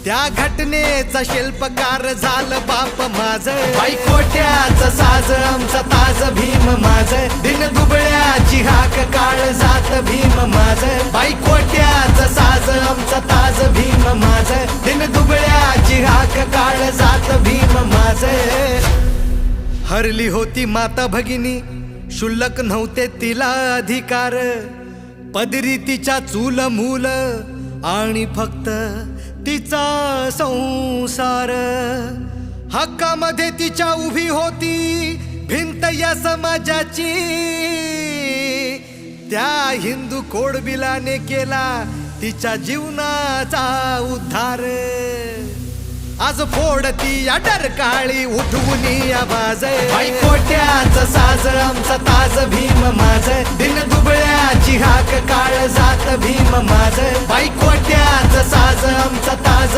त्या घटनेचा शिल्पकार झालं बाप माझ, बाईकोट्याचा साज आमचा ताज भीम माझ, दिन दुबळ्याची हाक काळ जात भीम माझ, बाईकोट्याचा साज आमचा ताज भीम माझ, दिन दुबळ्याची हाक काळ जात भीम माझ। हरली होती माता भगिनी, शुल्लक नव्हते तिला अधिकार, पदरी तिच्या चूल मूल आणि फक्त तिचा संसार, हक्कामध्ये तिच्या उभी होती भिंत या समाजाची, त्या हिंदू कोडबिलाने केला तिच्या जीवनाचा उद्धार। आज फोडती या डरकाळी उठवून आवाज, बाईकोट्याचा साज आमचा ताज भीम माझ, दिन दुबळ्याची हाक काळ जात भीम माझ, बाईकोट्याचा साज आमचा ताज